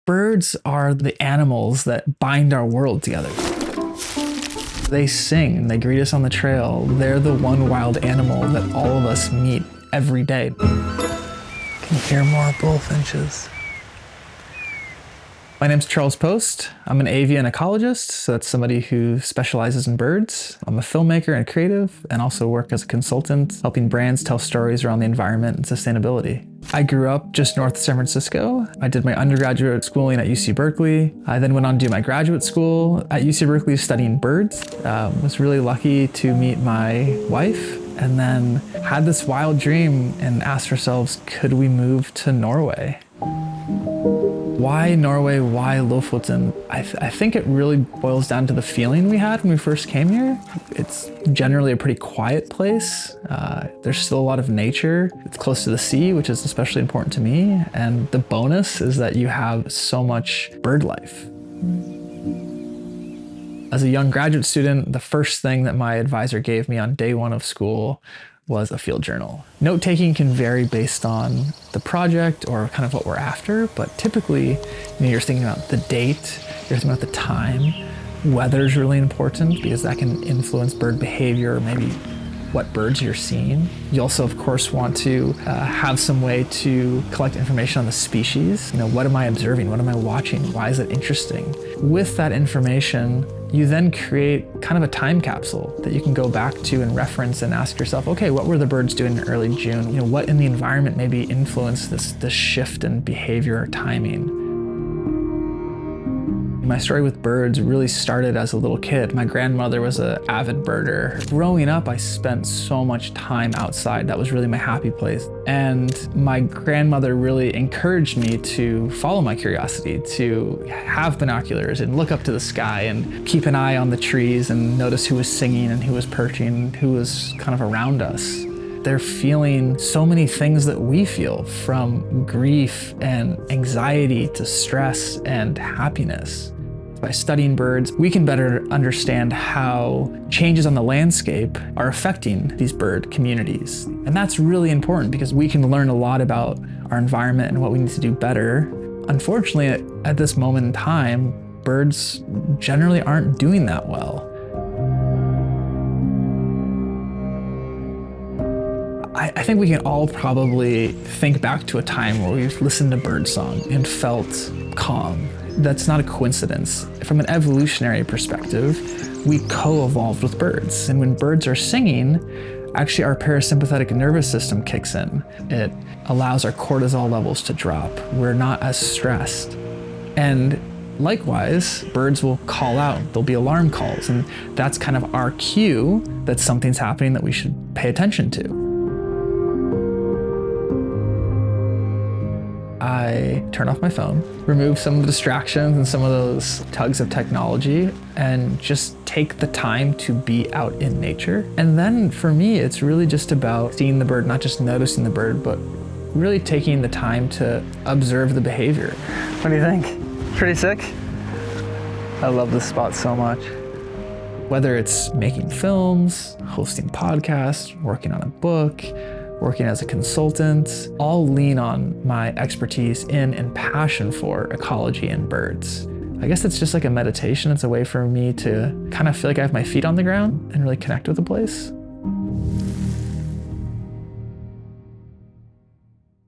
Birds are the animals that bind our world together. They sing, they greet us on the trail. They're the one wild animal that all of us meet every day. Can you hear more bullfinches? My name's Charles Post. I'm an avian ecologist, so that's somebody who specializes in birds. I'm a filmmaker and creative, and also work as a consultant, helping brands tell stories around the environment and sustainability. I grew up just north of San Francisco. I did my undergraduate schooling at UC Berkeley. I then went on to do my graduate school at UC Berkeley studying birds. Was really lucky to meet my wife, and then had this wild dream and asked ourselves, could we move to Norway? Why Norway? Why Lofoten? I think it really boils down to the feeling we had when we first came here. It's generally a pretty quiet place. There's still a lot of nature. It's close to the sea, which is especially important to me. And the bonus is that you have so much bird life. As a young graduate student, the first thing that my advisor gave me on day one of school was a field journal. Note-taking can vary based on the project or kind of what we're after, but typically, you're thinking about the date, you're thinking about the time. Weather is really important because that can influence bird behavior, or maybe what birds you're seeing. You also, of course, want to have some way to collect information on the species. What am I observing? What am I watching? Why is it interesting? With that information, you then create kind of a time capsule that you can go back to and reference and ask yourself, okay, what were the birds doing in early June? What in the environment maybe influenced this shift in behavior or timing? My story with birds really started as a little kid. My grandmother was an avid birder. Growing up, I spent so much time outside. That was really my happy place. And my grandmother really encouraged me to follow my curiosity, to have binoculars and look up to the sky and keep an eye on the trees and notice who was singing and who was perching, who was kind of around us. They're feeling so many things that we feel, from grief and anxiety to stress and happiness. By studying birds, we can better understand how changes on the landscape are affecting these bird communities. And that's really important because we can learn a lot about our environment and what we need to do better. Unfortunately, at this moment in time, birds generally aren't doing that well. I think we can all probably think back to a time where we've listened to birdsong and felt calm. That's not a coincidence. From an evolutionary perspective, we co-evolved with birds. And when birds are singing, actually our parasympathetic nervous system kicks in. It allows our cortisol levels to drop. We're not as stressed. And likewise, birds will call out. There'll be alarm calls. And that's kind of our cue that something's happening that we should pay attention to. I turn off my phone, remove some of the distractions and some of those tugs of technology, and just take the time to be out in nature. And then for me, it's really just about seeing the bird, not just noticing the bird, but really taking the time to observe the behavior. What do you think? Pretty sick? I love this spot so much. Whether it's making films, hosting podcasts, working on a book, working as a consultant, all lean on my expertise in and passion for ecology and birds. I guess it's just like a meditation. It's a way for me to kind of feel like I have my feet on the ground and really connect with the place.